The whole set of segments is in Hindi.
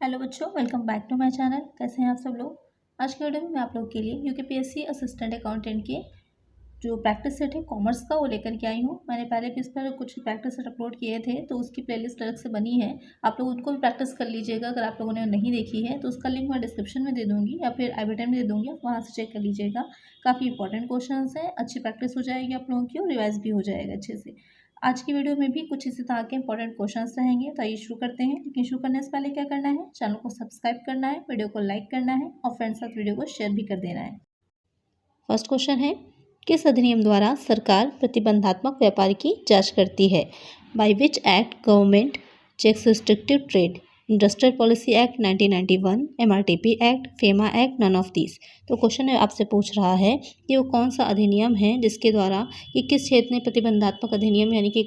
हेलो बच्चों, welcome back to my channel. कैसे हैं आप सब लोग। आज के वीडियो में मैं आप लोग के लिए यूकेपीएससी असिस्टेंट अकाउंटेंट के जो प्रैक्टिस सेट है कॉमर्स का वो लेकर के आई हूँ। मैंने पहले भी इस पर कुछ प्रैक्टिस सेट अपलोड किए थे, तो उसकी प्लेलिस्ट अलग से बनी है। आप लोग उनको भी प्रैक्टिस कर लीजिएगा। अगर आप लोगों ने नहीं देखी है तो उसका लिंक मैं डिस्क्रिप्शन में दे दूँगी या फिर आई बटन में दे दूँगी, आप वहाँ से चेक कर लीजिएगा। काफ़ी इंपॉर्टेंट क्वेश्चन है, अच्छी प्रैक्टिस हो जाएगी आप लोगों की और रिवाइज भी हो जाएगा अच्छे से। आज की वीडियो में भी कुछ इसी तरह के इंपॉर्टेंट क्वेश्चंस रहेंगे, तो आइए शुरू करते हैं। लेकिन शुरू करने से पहले क्या करना है, चैनल को सब्सक्राइब करना है, वीडियो को लाइक करना है और फ्रेंड्स साथ वीडियो को शेयर भी कर देना है। फर्स्ट क्वेश्चन है, किस अधिनियम द्वारा सरकार प्रतिबंधात्मक व्यापार की जांच करती है? By which act government checks restrictive trade? Industrial policy act 1991, MRTP act, FEMA act, none of this. तो क्वेश्चन आपसे पूछ रहा है कि वो कौन सा अधिनियम है जिसके द्वारा कि किस क्षेत्र में प्रतिबंधात्मक अधिनियम यानी कि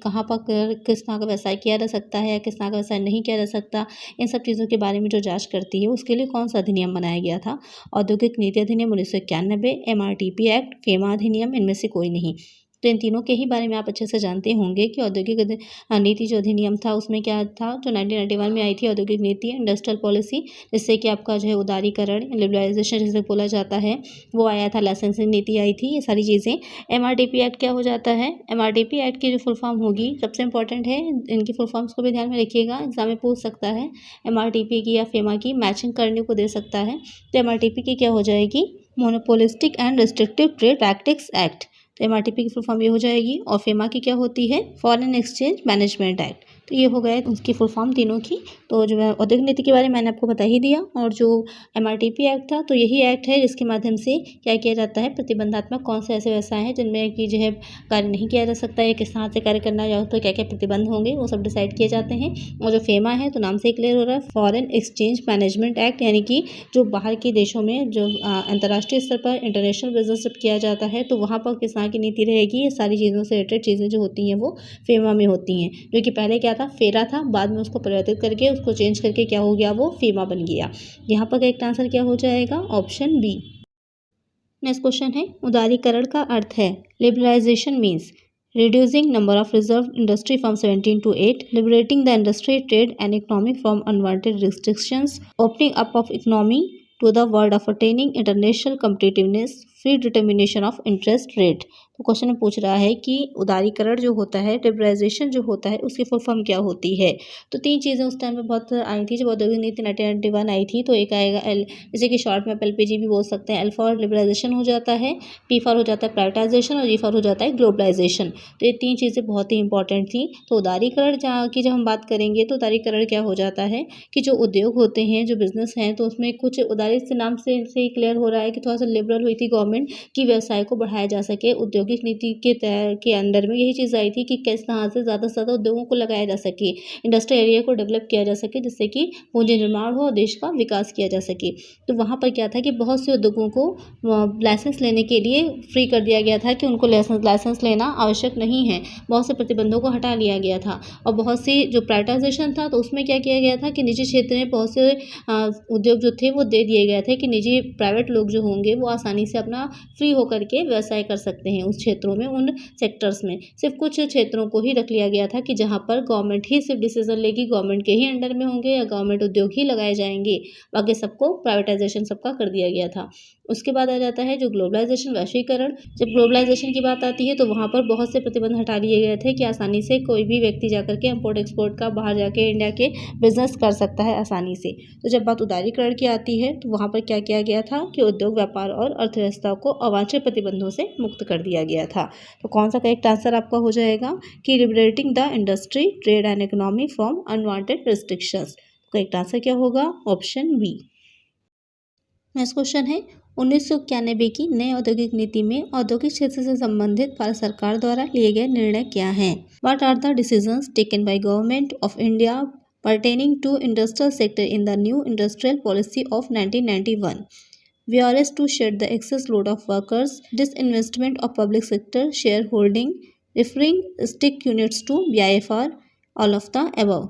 कहाँ पर किस तरह का व्यवसाय किया जा सकता है या किस तरह का व्यवसाय नहीं किया जा सकता, इन सब चीज़ों के बारे में जो जांच करती है उसके लिए कौन सा अधिनियम बनाया गया था? औद्योगिक नीति अधिनियम 1991, MRTP एक्ट, फेमा अधिनियम, इनमें से कोई नहीं। तो इन तीनों के ही बारे में आप अच्छे से जानते होंगे कि औद्योगिक नीति जो अधिनियम था उसमें क्या था, जो 1991 में आई थी औद्योगिक नीति इंडस्ट्रियल पॉलिसी, जिससे कि आपका जो है उदारीकरण लिबरलाइजेशन जिसे बोला जाता है वो आया था, लाइसेंसिंग नीति आई थी, ये सारी चीज़ें। MRTP एक्ट क्या हो जाता है? MRTP एक्ट की जो फुल फॉर्म होगी, सबसे इंपॉर्टेंट है, इनकी फुल फॉर्म्स को भी ध्यान में रखिएगा, एग्जाम में पूछ सकता है। MRTP की या फेमा की मैचिंग करने को दे सकता है। तो MRTP की क्या हो जाएगी? Monopolistic and restrictive trade practice act. तो MRTP की फुल फॉर्म ये हो जाएगी। और फेमा की क्या होती है? Foreign exchange management act. तो ये हो गए उसकी फुल फॉर्म तीनों की। तो जो है औद्योगिक नीति के बारे में मैंने आपको बता ही दिया, और जो MRTP एक्ट था तो यही एक्ट है जिसके माध्यम से क्या किया जाता है, प्रतिबंधात्मक कौन से ऐसे व्यवसाय हैं जिनमें कि जो है कार्य नहीं किया जा सकता या किस तरह से कार्य करना या तो क्या क्या प्रतिबंध होंगे वो सब डिसाइड किए जाते हैं। और जो फेमा है तो नाम से ही क्लियर हो रहा है, फॉरेन एक्सचेंज मैनेजमेंट एक्ट, यानी कि जो बाहर के देशों में जो अंतर्राष्ट्रीय स्तर पर इंटरनेशनल बिजनेस जब किया जाता है तो वहाँ पर किस तरह की नीति रहेगी, ये सारी चीज़ों से रिलेटेड चीज़ें जो होती हैं वो फेमा में होती हैं। जो कि पहले क्या था, फेरा था, बाद में उसको परिवर्तित करके उसको चेंज करके क्या हो गया, वो फेमा बन गया। यहाँ पर करेक्ट आंसर क्या हो जाएगा? Option B. नेक्स्ट क्वेश्चन है, उदारीकरण का अर्थ है? Liberalisation means reducing number of reserved industry from 17 to 8, liberating the industry, trade and economy from unwanted restrictions, opening up of economy to the world of attaining international competitiveness, free determination of interest rate। तो क्वेश्चन में पूछ रहा है कि उदारीकरण जो होता है, लिबरलाइजेशन जो होता है, उसकी फुल फॉर्म क्या होती है? तो तीन चीज़ें उस टाइम में बहुत आई थी जब औद्योगिक नीति 1991 आई थी। तो एक आएगा एल, जैसे कि शॉर्ट में आप LPG भी बोल सकते हैं। एल फॉर लिबरलाइजेशन हो जाता है, P फॉर हो जाता है प्राइवेटाइजेशन और G फॉर हो जाता है ग्लोबलाइजेशन। तो ये तीन चीज़ें बहुत ही इंपॉर्टेंट थी। तो उदारीकरण जहाँ की जब हम बात करेंगे तो उदारीकरण क्या हो जाता है कि जो उद्योग होते हैं, जो बिजनेस हैं, तो उसमें कुछ उदारी से नाम से ही क्लियर हो रहा है कि थोड़ा सा लिबरल हुई थी गवर्नमेंट कि व्यवसाय को बढ़ाया जा सके। औद्योगिक नीति के अंडर में यही चीज़ आई थी कि किस तरह से ज़्यादा उद्योगों को लगाया जा सके, इंडस्ट्रियल एरिया को डेवलप किया जा सके, जिससे कि पूंजी निर्माण हो और देश का विकास किया जा सके। तो वहाँ पर क्या था कि बहुत से उद्योगों को लाइसेंस लेने के लिए फ्री कर दिया गया था कि उनको लाइसेंस लेना आवश्यक नहीं है। बहुत से प्रतिबंधों को हटा लिया गया था। और बहुत सी जो प्राइवेटाइजेशन था तो उसमें क्या किया गया था कि निजी क्षेत्र में बहुत से उद्योग जो थे वो दे दिए गए थे कि निजी प्राइवेट लोग जो होंगे वो आसानी से अपना फ्री होकर के व्यवसाय कर सकते हैं उस क्षेत्रों में, उन सेक्टर्स में। सिर्फ कुछ क्षेत्रों को ही रख लिया गया था कि जहाँ पर गवर्नमेंट ही सिर्फ डिसीजन लेगी, गवर्नमेंट के ही अंडर में होंगे या गवर्नमेंट उद्योग ही लगाए जाएंगे, बाकी सबको प्राइवेटाइजेशन सबका कर दिया गया था। उसके बाद आ जाता है जो ग्लोबलाइजेशन, वैश्वीकरण। जब ग्लोबलाइजेशन की बात आती है तो वहाँ पर बहुत से प्रतिबंध हटा लिए गए थे कि आसानी से कोई भी व्यक्ति जाकर के इम्पोर्ट एक्सपोर्ट का बाहर जाके इंडिया के बिजनेस कर सकता है आसानी से। तो जब बात उदारीकरण की आती है तो वहाँ पर क्या किया गया था कि उद्योग, व्यापार और अर्थव्यवस्था को अवांछित प्रतिबंधों से मुक्त कर दिया गया था। तो कौन सा करेक्ट आंसर आपका हो जाएगा कि liberating the industry, trade and economy from unwanted restrictions. Correct answer क्या होगा? Option B. नेक्स्ट क्वेश्चन है, 1991 की नई औद्योगिक नीति में औद्योगिक क्षेत्र से संबंधित भारत सरकार द्वारा लिए गए निर्णय क्या हैं? What are the decisions taken by government of India pertaining to industrial sector in the new industrial policy of 1991? VRS to shed the excess load of workers, disinvestment of public sector shareholding, referring stick units to BIFR, all of the above।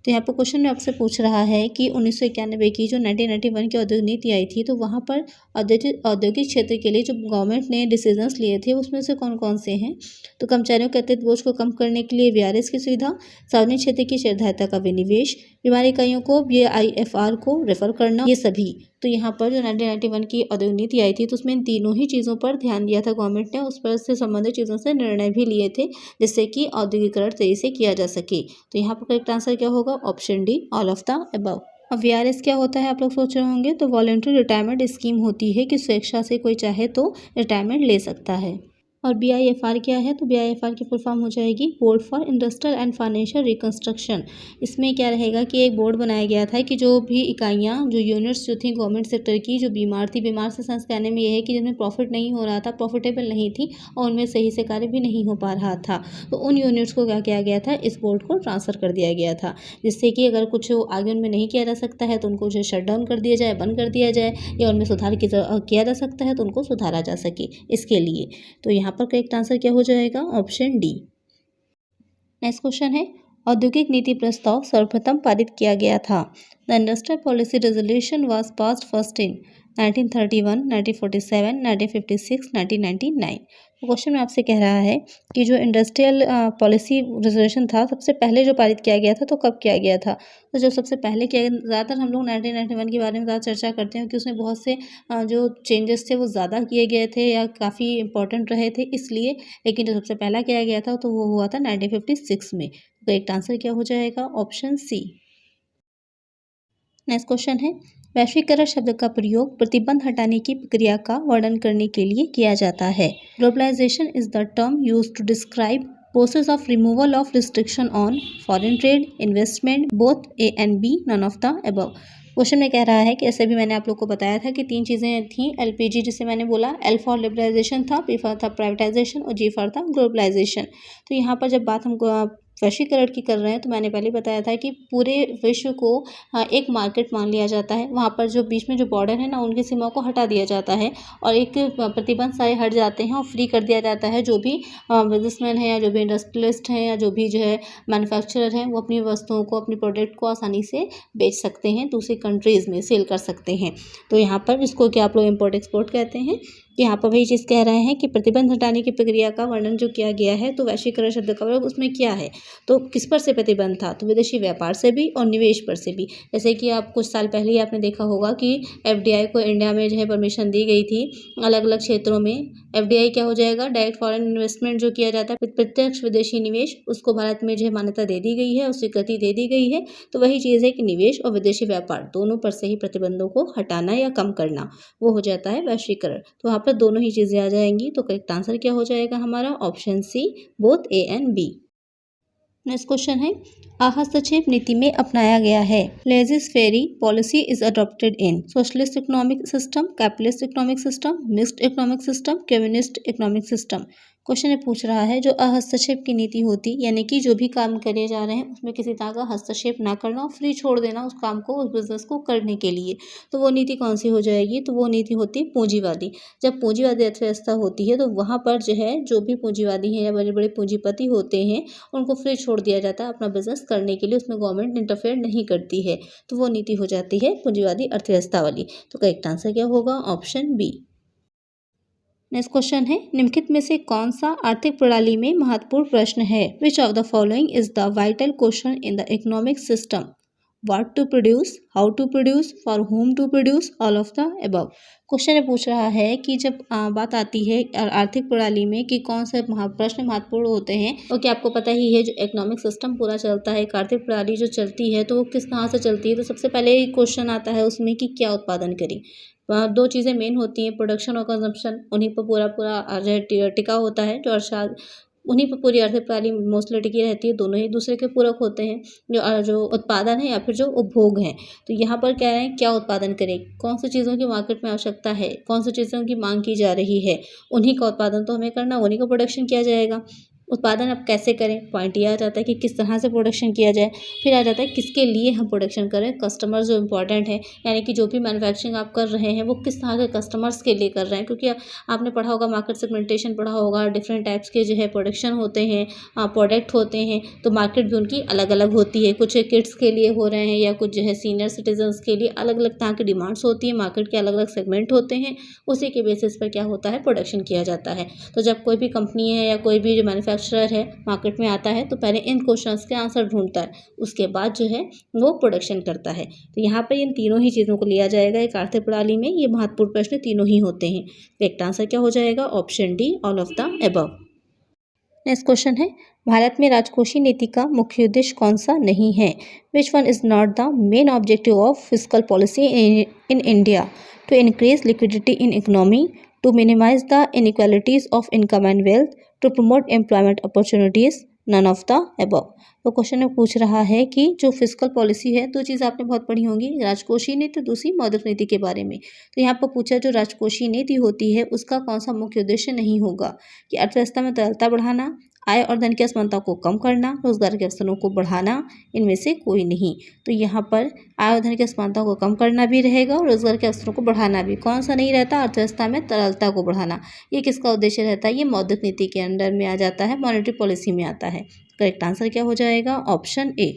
तो यहाँ पर क्वेश्चन में आपसे पूछ रहा है कि 1991 की जो 1991 की औद्योगिक नीति आई थी, तो वहाँ पर औद्योगिक क्षेत्र के लिए जो गवर्नमेंट ने डिसीजंस लिए थे उसमें से कौन कौन से हैं। तो कर्मचारियों के अतिरिक्त बोझ को कम करने के लिए वीआरएस की सुविधा, सार्वजनिक क्षेत्र की शेयरधारिता का विनिवेश, बीमारी इकाइयों को बीआईएफआर को रेफर करना, ये सभी। तो यहाँ पर जो 1991 की औद्योगिक नीति आई थी तो उसमें इन तीनों ही चीज़ों पर ध्यान दिया था गवर्नमेंट ने, उस पर से संबंधित चीज़ों से निर्णय भी लिए थे जिससे कि औद्योगिकरण तेजी से किया जा सके। तो यहाँ पर करेक्ट आंसर क्या होगा, option D, all of the above. अब वीआरएस क्या होता है आप लोग सोच रहे होंगे, तो वॉलंटरी रिटायरमेंट स्कीम होती है कि स्वेच्छा से कोई चाहे तो रिटायरमेंट ले सकता है। और बीआईएफआर क्या है, तो बीआईएफआर की फुल फॉर्म हो जाएगी board for industrial and financial reconstruction. इसमें क्या रहेगा कि एक बोर्ड बनाया गया था कि जो भी इकाइयाँ, जो यूनिट्स जो थी गवर्नमेंट सेक्टर की, जो बीमार थी, बीमार से सेंस कहने में ये है कि जिनमें प्रॉफिट नहीं हो रहा था, प्रॉफिटेबल नहीं थी और उनमें सही से कार्य भी नहीं हो पा रहा था, तो उन यूनिट्स को क्या किया गया था, इस बोर्ड को ट्रांसफ़र कर दिया गया था, जिससे कि अगर कुछ आगे उनमें नहीं किया जा सकता है तो उनको जो शट डाउन कर दिया जाए, बंद कर दिया जाए, या उनमें सुधार किया जा सकता है तो उनको सुधारा जा सके इसके लिए। तो यहाँ पर करेक्ट आंसर क्या हो जाएगा, ऑप्शन डी। नेक्स्ट क्वेश्चन है, औद्योगिक नीति प्रस्ताव सर्वप्रथम पारित किया गया था। The industrial policy resolution was passed first in 1931, 1947, 1956, 1999। तो क्वेश्चन में आपसे कह रहा है कि जो इंडस्ट्रियल पॉलिसी रेजोल्यूशन था सबसे पहले जो पारित किया गया था तो कब किया गया था। तो जो सबसे पहले किया गया, ज़्यादातर हम लोग 1991 के बारे में ज़्यादा चर्चा करते हैं कि उसमें बहुत से जो चेंजेस थे वो ज़्यादा किए गए थे या काफ़ी इंपॉर्टेंट रहे थे इसलिए, लेकिन जो सबसे पहला किया गया था तो वो हुआ था 1956 में। तो एक आंसर क्या हो जाएगा, ऑप्शन सी। नेक्स्ट क्वेश्चन है, वैश्वीकरण शब्द का प्रयोग प्रतिबंध हटाने की प्रक्रिया का वर्णन करने के लिए किया जाता है। Globalisation is the term used to describe process of removal of restriction on foreign trade, investment, both A and B, none of the above. Question में कह रहा है कि ऐसे भी मैंने आप लोग को बताया था कि तीन चीज़ें थी, एलपीजी जिसे मैंने बोला, एल फॉर लिबरलाइजेशन था, पी फॉर था प्राइवेटाइजेशन और जी फॉर था ग्लोबलाइजेशन। तो यहाँ पर जब बात हम वैश्वीकरण की कर रहे हैं तो मैंने पहले बताया था कि पूरे विश्व को एक मार्केट मान लिया जाता है, वहाँ पर जो बीच में जो बॉर्डर है ना उनकी सीमा को हटा दिया जाता है और एक प्रतिबंध सारे हट जाते हैं और फ्री कर दिया जाता है। जो भी बिजनेसमैन है या जो भी इंडस्ट्रियलिस्ट हैं या जो भी जो है मैन्युफैक्चरर हैं वो अपनी वस्तुओं को, अपनी प्रोडक्ट को आसानी से बेच सकते हैं, दूसरी कंट्रीज़ में सेल कर सकते हैं। तो यहाँ पर इसको क्या आप लोग इम्पोर्ट एक्सपोर्ट कहते हैं। यहाँ पर वही चीज़ कह रहे हैं कि प्रतिबंध हटाने की प्रक्रिया का वर्णन जो किया गया है, तो वैश्वीकरण शब्द का प्रयोग उसमें क्या है, तो किस पर से प्रतिबंध था, तो विदेशी व्यापार से भी और निवेश पर से भी। जैसे कि आप कुछ साल पहले ही आपने देखा होगा कि एफडीआई को इंडिया में जो है परमिशन दी गई थी अलग अलग क्षेत्रों में। एफडीआई क्या हो जाएगा, डायरेक्ट फॉरेन इन्वेस्टमेंट जो किया जाता है, प्रत्यक्ष विदेशी निवेश, उसको भारत में जो है मान्यता दे दी गई है, और स्वीकृति दे दी गई है। तो वही चीज़ है कि निवेश और विदेशी व्यापार दोनों पर से ही प्रतिबंधों को हटाना या कम करना, वो हो जाता है वैश्वीकरण। तो वहाँ पर दोनों ही चीज़ें आ जाएंगी। तो करेक्ट आंसर क्या हो जाएगा हमारा, option C, both A and B. Next question है, हस्तक्षेप नीति में अपनाया गया है। Laissez faire policy is adopted in socialist economic system, capitalist economic system, mixed economic system, communist economic system. Question में पूछ रहा है जो हस्तक्षेप की नीति होती, यानी कि जो भी काम करे जा रहे हैं उसमें किसी तरह का हस्तक्षेप ना करना और फ्री छोड़ देना उस काम को, उस बिजनेस को करने के लिए, तो वो नीति कौन सी हो जाएगी, तो वो नीति होती है पूंजीवादी। जब पूंजीवादी अर्थव्यवस्था होती है तो वहाँ पर जो है जो भी पूंजीवादी हैं या बड़े बड़े पूंजीपति होते हैं उनको फ्री छोड़ दिया जाता है अपना बिजनेस करने के लिए, उसमें गवर्नमेंट इंटरफेयर नहीं करती है, तो वो नीति हो जाती है पूंजीवादी अर्थव्यवस्था वाली। तो करेक्ट आंसर क्या होगा, ऑप्शन बी। नेक्स्ट क्वेश्चन है, निम्नलिखित में से कौन सा आर्थिक प्रणाली में महत्वपूर्ण प्रश्न है। Which of the following is the vital question in the economic system. What to produce, how to produce, for whom to produce, all of the above. Question में पूछ रहा है कि जब बात आती है आर्थिक प्रणाली में कि कौन से प्रश्न महत्वपूर्ण होते हैं, और क्या आपको पता ही है जो इकोनॉमिक सिस्टम पूरा चलता है, एक आर्थिक प्रणाली जो चलती है तो वो किस तरह से चलती है, तो सबसे पहले क्वेश्चन आता है उसमें कि क्या उत्पादन करें। दो चीज़ें मेन होती हैं, प्रोडक्शन और कंजम्पशन, उन्हीं पर पूरा जो है टिका होता है, जो अर्थशास्त्र उन्हीं पर पूरी आर्थिक प्रणाली मोस्टली टिकी रहती है, दोनों ही दूसरे के पूरक होते हैं, जो उत्पादन है या फिर जो उपभोग हैं। तो यहाँ पर कह रहे हैं क्या उत्पादन करें, कौन सी चीज़ों की मार्केट में आवश्यकता है, कौन सी चीज़ों की मांग की जा रही है, उन्हीं का उत्पादन तो हमें करना, उन्हीं का प्रोडक्शन किया जाएगा। उत्पादन अब कैसे करें, पॉइंट ये आ जाता है कि किस तरह से प्रोडक्शन किया जाए। फिर आ जाता है किसके लिए हम प्रोडक्शन करें, कस्टमर जो इम्पोर्टेंट है, यानी कि जो भी मैन्युफैक्चरिंग आप कर रहे हैं वो किस तरह के कस्टमर्स के लिए कर रहे हैं, क्योंकि आपने पढ़ा होगा मार्केट सेगमेंटेशन पढ़ा होगा, डिफरेंट टाइप्स के जो है प्रोडक्शन होते हैं, प्रोडक्ट होते हैं, तो मार्केट भी उनकी अलग अलग होती है। कुछ किड्स के लिए हो रहे हैं या कुछ जो है सीनियर सिटीजन्स के लिए, अलग अलग तरह की डिमांड्स होती है, मार्केट के अलग अलग सेगमेंट होते हैं, उसी के बेसिस पर क्या होता है, प्रोडक्शन किया जाता है। तो जब कोई भी कंपनी है या कोई भी जो मैन्युफैक्चरर है मार्केट में आता है तो पहले इन क्वेश्चंस के आंसर ढूंढता है, उसके बाद जो है वो प्रोडक्शन करता है। तो यहाँ पर इन तीनों ही चीज़ों को लिया जाएगा एक आर्थिक प्रणाली में। ये महत्वपूर्ण प्रश्न तीनों ही होते हैं। करेक्ट आंसर क्या हो जाएगा, option D, all of the above. Next question है, भारत में राजकोषीय नीति का मुख्य उद्देश्य कौन सा नहीं है? Which one is not the main objective of fiscal policy in India? To increase liquidity in economy, to minimise the inequalities of income and wealth, to promote employment opportunities, none of the above. तो क्वेश्चन में पूछ रहा है कि जो फिस्कल पॉलिसी है, दो चीज़ आपने बहुत पढ़ी होंगी, राजकोषीय नीति, दूसरी मौद्रिक नीति के बारे में। तो यहाँ पर पूछा जो राजकोषीय नीति होती है उसका कौन सा मुख्य उद्देश्य नहीं होगा, कि अर्थव्यवस्था में तरलता बढ़ाना, आय और धन की असमानता को कम करना, रोजगार के अवसरों को बढ़ाना, इनमें से कोई नहीं। तो यहाँ पर आय और धन की असमानता को कम करना भी रहेगा और रोजगार के अवसरों को बढ़ाना भी। कौन सा नहीं रहता, अर्थव्यवस्था में तरलता को बढ़ाना। ये किसका उद्देश्य रहता है, ये मौद्रिक नीति के अंडर में आ जाता है, मॉनेटरी पॉलिसी में आता है। करेक्ट आंसर क्या हो जाएगा, ऑप्शन ए।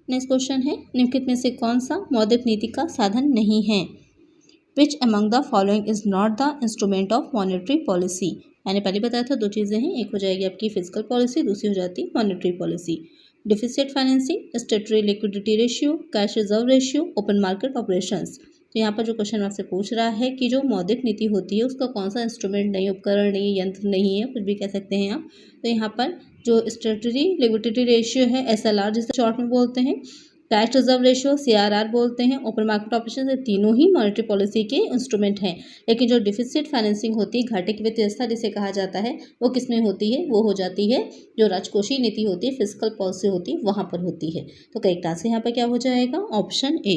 नेक्स्ट क्वेश्चन है, निम्नलिखित में से कौन सा मौद्रिक नीति का साधन नहीं है? Which among the following is not the instrument of monetary policy? मैंने पहले बताया था दो चीज़ें हैं, एक हो जाएगी आपकी फिजिकल पॉलिसी, दूसरी हो जाती है monetary policy. Deficit financing, स्टेटरी liquidity ratio, cash reserve ratio, open market operations. तो यहाँ पर जो क्वेश्चन आपसे पूछ रहा है कि जो मौद्रिक नीति होती है उसका कौन सा इंस्ट्रूमेंट नहीं, उपकरण नहीं, यंत्र नहीं है, कुछ भी कह सकते हैं आप। तो यहाँ पर जो स्टेटरी लिक्विडिटी रेशियो है, SLR जिसे शॉर्ट में बोलते हैं, कैश रिजर्व रेशियो CRR बोलते हैं, ओपन मार्केट ऑपरेशन, ये तीनों ही मॉनेटरी पॉलिसी के इंस्ट्रूमेंट हैं। लेकिन जो डिफिसिट फाइनेंसिंग होती है, घाटे की वित्तीय व्यवस्था जिसे कहा जाता है, वो किस में होती है, वो हो जाती है जो राजकोषीय नीति होती है, फिजिकल पॉलिसी होती है, वहाँ पर होती है। तो करेक्ट आंसर यहाँ पर क्या हो जाएगा, ऑप्शन ए।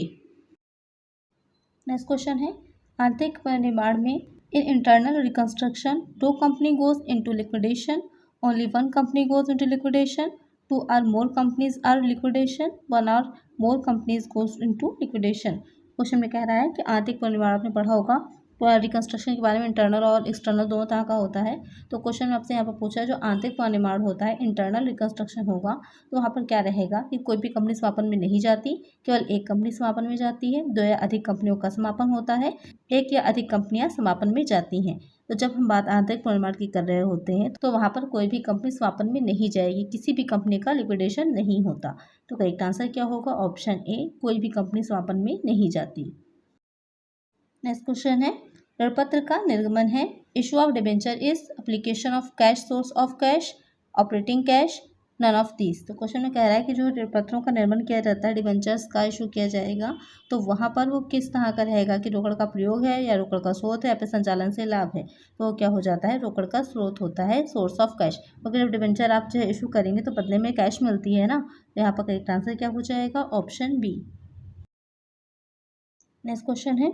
नेक्स्ट क्वेश्चन है, आर्थिक निर्माण में in internal reconstruction two company goes into liquidation, only one company goes into liquidation, two or more companies are liquidation, one or more companies goes into liquidation. Question में कह रहा है कि आर्थिक निर्माण आपने पढ़ा होगा रिकंस्ट्रक्शन के बारे में, इंटरनल और एक्सटर्नल दोनों तरह का होता है। तो क्वेश्चन में आपसे यहाँ पर पूछा है जो आंतरिक निर्माण होता है, इंटरनल रिकंस्ट्रक्शन होगा, तो वहाँ पर क्या रहेगा कि कोई भी कंपनी समापन में नहीं जाती, केवल एक कंपनी समापन में जाती है, दो या अधिक कंपनियों का समापन होता है, एक या अधिक कंपनियां समापन में जाती हैं। तो जब हम बात आंतरिक निर्माण की कर रहे होते हैं तो वहाँ पर कोई भी कंपनी समापन में नहीं जाएगी, किसी भी कंपनी का लिक्विडेशन नहीं होता। तो करेक्ट आंसर क्या होगा, ऑप्शन ए, कोई भी कंपनी समापन में नहीं जाती। नेक्स्ट क्वेश्चन है, ऋणपत्र का निर्गमन है, issue of debenture is application of cash, source of cash, operating cash, none of these. तो क्वेश्चन में कह रहा है कि जो ऋणपत्रों का निर्माण किया जाता है, डिबेंचर्स का इशू किया जाएगा, तो वहाँ पर वो किस तरह का रहेगा, कि रोकड़ का प्रयोग है या रोकड़ का स्रोत है या फिर संचालन से लाभ है। तो क्या हो जाता है, रोकड़ का स्रोत होता है, सोर्स ऑफ कैश। क्योंकि जब डिबेंचर आप जो है इशू करेंगे तो बदले में कैश मिलती है ना। तो यहाँ पर करेक्ट आंसर क्या हो जाएगा, ऑप्शन बी। नेक्स्ट क्वेश्चन है,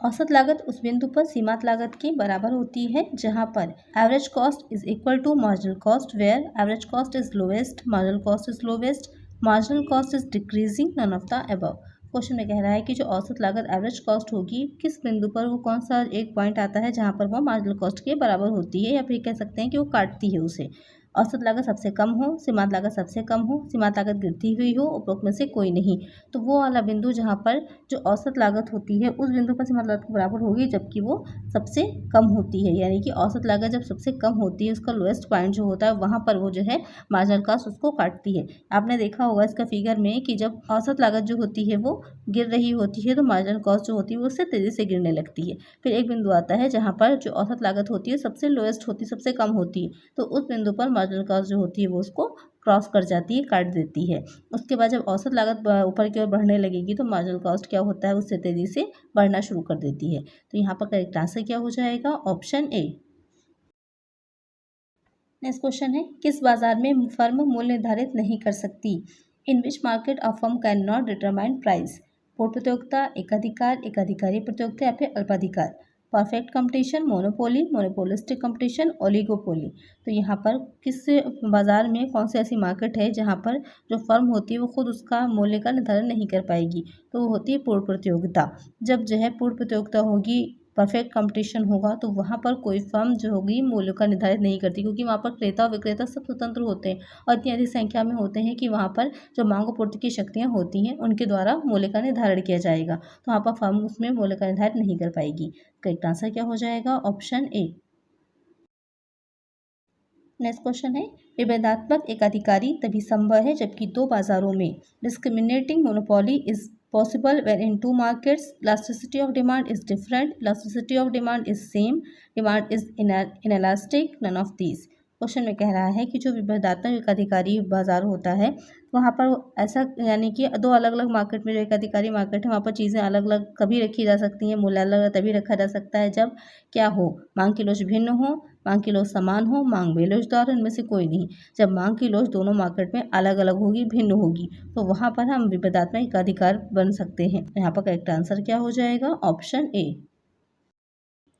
औसत लागत उस बिंदु पर सीमांत लागत के बराबर होती है जहां पर average cost is equal to marginal cost, where average cost is lowest, marginal cost is lowest, marginal cost is decreasing, none of the above. Question में कह रहा है कि जो औसत लागत एवरेज कॉस्ट होगी, किस बिंदु पर वो कौन सा एक पॉइंट आता है जहां पर वो मार्जिनल कॉस्ट के बराबर होती है, या फिर कह सकते हैं कि वो काटती है उसे। औसत लागत सबसे कम हो, सीमांत लागत सबसे कम हो, सीमांत लागत गिरती हुई हो, उपरोक्त में से कोई नहीं। तो वो वाला बिंदु जहाँ पर जो औसत लागत होती है उस बिंदु पर सीमांत लागत के बराबर होगी, जबकि वो सबसे कम होती है। यानी कि औसत लागत जब सबसे कम होती है, उसका लोएस्ट पॉइंट जो होता है वहाँ पर वो जो है मार्जिनल कॉस्ट उसको काटती है। आपने देखा होगा इसका फिगर में कि जब औसत लागत जो होती है वो गिर रही होती है तो मार्जिनल कॉस्ट जो होती है वो उससे तेज़ी से गिरने लगती है। फिर एक बिंदु आता है जहाँ पर जो औसत लागत होती है सबसे लोएस्ट होती है, सबसे कम होती है, तो उस बिंदु पर मार्जिनल कॉस्ट जो होती है वो उसको क्रॉस कर जाती है, काट देती है। उसके बाद जब औसत लागत ऊपर की ओर बढ़ने लगेगी तो मार्जिनल कॉस्ट क्या होता है, उससे तेज़ी से बढ़ना शुरू कर देती है। तो यहाँ पर करेक्ट आंसर क्या हो जाएगा, ऑप्शन ए। नेक्स्ट क्वेश्चन है, किस बाजार में फर्म मूल्य निर्धारित नहीं कर सकती? In which market a firm can not determine price? पूर्ण प्रतियोगिता, एकाधिकार, एकाधिकारी प्रतियोगिता या फिर अल्पाधिकार? Perfect competition, monopoly, monopolistic competition, oligopoly. तो यहाँ पर किस बाज़ार में कौन सी ऐसी मार्केट है जहाँ पर जो फर्म होती है वो खुद उसका मूल्य का निर्धारण नहीं कर पाएगी, तो वो होती है पूर्ण प्रतियोगिता। जब जो है पूर्ण प्रतियोगिता होगी, परफेक्ट कंपटीशन होगा, तो वहाँ पर कोई फर्म जो होगी मूल्य का निर्धारित नहीं करती, क्योंकि वहाँ पर क्रेता और विक्रेता सब स्वतंत्र होते हैं और इतनी अधिक संख्या में होते हैं कि वहाँ पर जो मांग और पूर्ति की शक्तियाँ होती हैं उनके द्वारा मूल्य का निर्धारण किया जाएगा। तो वहाँ पर फर्म उसमें मूल्य का निर्धारण नहीं कर पाएगी। करेक्ट आंसर क्या हो जाएगा? Option A. नेक्स्ट क्वेश्चन है, विभेदात्मक एकाधिकारी तभी संभव है जबकि दो बाजारों में discriminating monopoly is possible when in two markets elasticity of demand is different, elasticity of demand is same, demand is inelastic, none of these। Question में कह रहा है कि जो विभेदात्मक एकाधिकारी बाजार होता है वहाँ पर ऐसा, यानी कि दो अलग अलग मार्केट में जो एकाधिकारी मार्केट है वहाँ पर चीज़ें अलग अलग कभी रखी जा सकती हैं, मूल्य अलग तभी रखा जा सकता है जब क्या हो, मांग की लोच भिन्न हो, मांग की लोच समान हो, मांग बेलोचदार, इनमें से कोई नहीं। जब मांग की लोच दोनों मार्केट में अलग अलग होगी, भिन्न होगी, तो वहाँ पर हम विभेदात्मक एकाधिकार बन सकते हैं। यहाँ पर करेक्ट आंसर क्या हो जाएगा? Option A.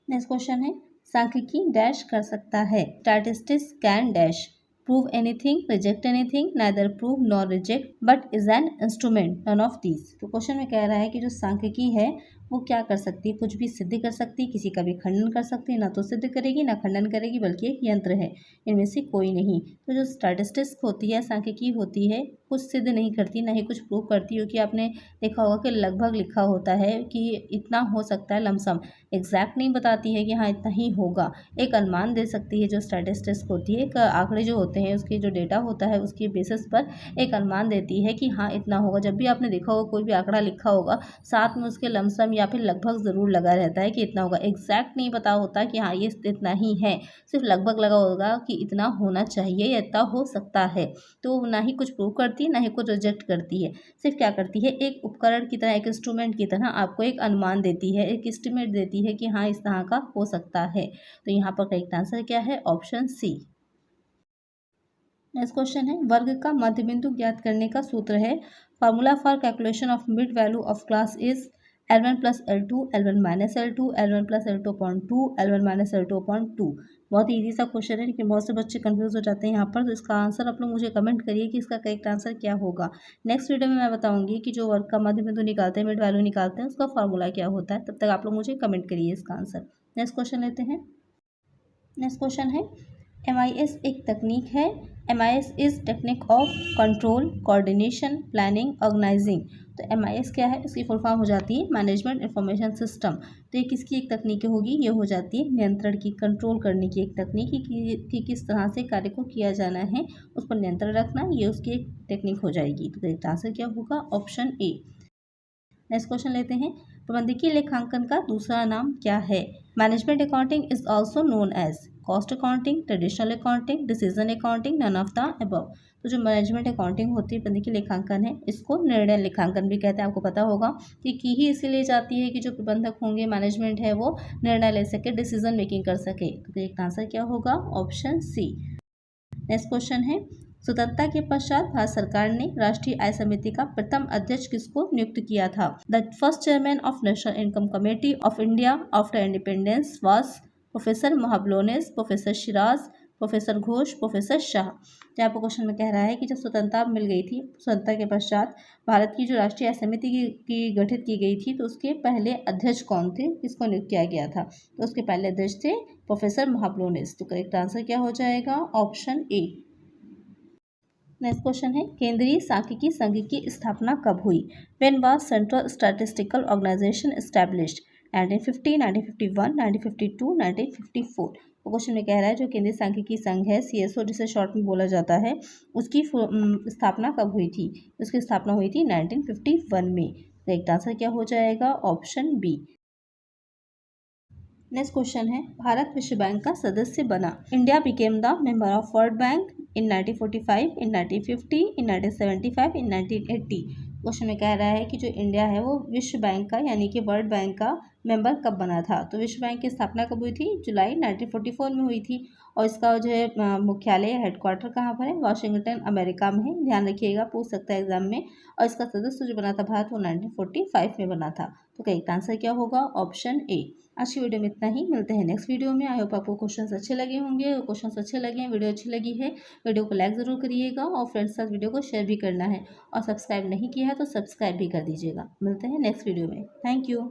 नेक्स्ट क्वेश्चन है, सांख्यिकी डैश कर सकता है, statistics can dash prove anything, reject anything, neither prove nor reject but is an instrument, none of these। तो क्वेश्चन में कह रहा है कि जो सांख्यिकी है वो क्या कर सकती है, कुछ भी सिद्ध कर सकती है, किसी का भी खंडन कर सकती है, ना तो सिद्ध करेगी ना खंडन करेगी, बल्कि एक यंत्र है, इनमें से कोई नहीं। तो जो स्टैटिस्टिक्स होती है, सांख्यिकी होती है, कुछ सिद्ध नहीं करती, ना ही कुछ प्रूव करती, क्योंकि आपने देखा होगा कि लगभग लिखा होता है कि इतना हो सकता है, लमसम, एग्जैक्ट नहीं बताती है कि हाँ इतना ही होगा, एक अनुमान दे सकती है। जो स्टैटिस्टिक्स होती है, एक आंकड़े जो होते हैं उसके जो डेटा होता है उसके बेसिस पर एक अनुमान देती है कि हाँ इतना होगा। जब भी आपने देखा होगा कोई भी आंकड़ा लिखा होगा, साथ में उसके लमसम या फिर लगभग ज़रूर लगा रहता है कि इतना होगा, एग्जैक्ट नहीं पता होता कि हाँ ये इतना ही है, सिर्फ लगभग लगा होगा कि इतना होना चाहिए या इतना हो सकता है। तो ना ही कुछ प्रूव करती है ना ही कुछ रिजेक्ट करती है, सिर्फ क्या करती है, एक उपकरण की तरह, एक इंस्ट्रूमेंट की तरह आपको एक अनुमान देती है, एक एस्टिमेट देती है कि हाँ इस तरह का हो सकता है। तो यहाँ पर करेक्ट आंसर क्या है? Option C. नेक्स्ट क्वेश्चन है, वर्ग का मध्य बिंदु ज्ञात करने का सूत्र है, formula for calculation of mid value of class is L1 plus L2, L1 minus L2, L1 plus L2 upon 2, L1 minus L2 upon 2। बहुत ईजी सा क्वेश्चन है, लेकिन बहुत से बच्चे कंफ्यूज हो जाते हैं यहाँ पर। तो इसका आंसर आप लोग मुझे कमेंट करिए कि इसका करेक्ट आंसर क्या होगा। नेक्स्ट वीडियो में मैं बताऊंगी कि जो वर्ग का मध्य बिंदु निकालते हैं, मिड वैल्यू निकालते हैं, उसका फार्मूला क्या होता है। तब तक आप लोग मुझे कमेंट करिए इसका आंसर। नेक्स्ट क्वेश्चन लेते हैं। नेक्स्ट क्वेश्चन है, MIS एक तकनीक है, MIS is technique of control, coordination, planning, organising. तो MIS क्या है? इसकी फुल फॉर्म हो जाती है मैनेजमेंट इंफॉर्मेशन सिस्टम। तो ये किसकी एक तकनीक होगी? ये हो जाती है नियंत्रण की, कंट्रोल करने की एक तकनीक कि किस तरह से कार्य को किया जाना है, उस पर नियंत्रण रखना, ये उसकी एक टेक्निक हो जाएगी। तो करेक्ट आंसर क्या होगा? Option A. नेक्स्ट क्वेश्चन लेते हैं, प्रबंधकीय लेखांकन का दूसरा नाम क्या है? Management accounting is also known as cost accounting, traditional accounting, decision accounting, none of the above. तो जो मैनेजमेंट अकाउंटिंग होती है, प्रबंधकीय लेखांकन है, इसको निर्णय लेखांकन भी कहते हैं। आपको पता होगा कि की ही इसीलिए जाती है कि जो प्रबंधक होंगे, मैनेजमेंट है, वो निर्णय ले सके, डिसीजन मेकिंग कर सके। तो एक आंसर क्या होगा? Option C. नेक्स्ट क्वेश्चन है, स्वतंत्रता के पश्चात भारत सरकार ने राष्ट्रीय आय समिति का प्रथम अध्यक्ष किसको नियुक्त किया था? The first chairman of national income committee of India after independence was professor Mahalanobis, professor Shiraz, professor Ghosh, professor Shah. तो यहाँ पर क्वेश्चन में कह रहा है कि जब स्वतंत्रता मिल गई थी, स्वतंत्रता के पश्चात भारत की जो राष्ट्रीय आय समिति की गठित की गई थी, तो उसके पहले अध्यक्ष कौन थे, किसको नियुक्त किया गया था? तो उसके पहले अध्यक्ष थे प्रोफेसर महाबलोनेस। तो करेक्ट आंसर क्या हो जाएगा? Option A. नेक्स्ट क्वेश्चन है, केंद्रीय सांख्यिकी संघ की स्थापना कब हुई? When was central statistical organisation established? 1950, 1951, 1952, 1954। तो क्वेश्चन में कह रहा है जो केंद्रीय सांख्यिकी संघ है, CSO जिसे शॉर्ट में बोला जाता है, उसकी स्थापना कब हुई थी? उसकी स्थापना हुई थी 1951 में। करेक्ट आंसर क्या हो जाएगा? Option B. नेक्स्ट क्वेश्चन है, भारत विश्व बैंक का सदस्य बना। India became the member of world bank in 1945, in 1950, in 1975, in 1980। Question में कह रहा है कि जो इंडिया है वो विश्व बैंक का, यानी कि वर्ल्ड बैंक का मेंबर कब बना था? तो विश्व बैंक की स्थापना कब हुई थी? जुलाई 1944 में हुई थी। और इसका जो है मुख्यालय हेडक्वार्टर कहाँ पर है? वाशिंगटन अमेरिका में है। ध्यान रखिएगा, पूछ सकता है एग्जाम में। और इसका सदस्य जो बना था भारत, वो 1945 में बना था। तो करेक्ट आंसर क्या होगा? Option A. आज की वीडियो में इतना ही, मिलते हैं नेक्स्ट वीडियो में। आई होप आपको क्वेश्चंस अच्छे लगे होंगे। क्वेश्चंस अच्छे लगे हैं, वीडियो अच्छी लगी है, वीडियो को लाइक ज़रूर करिएगा और फ्रेंड्स के साथ वीडियो को शेयर भी करना है। और सब्सक्राइब नहीं किया है तो सब्सक्राइब भी कर दीजिएगा। मिलते हैं नेक्स्ट वीडियो में। Thank you.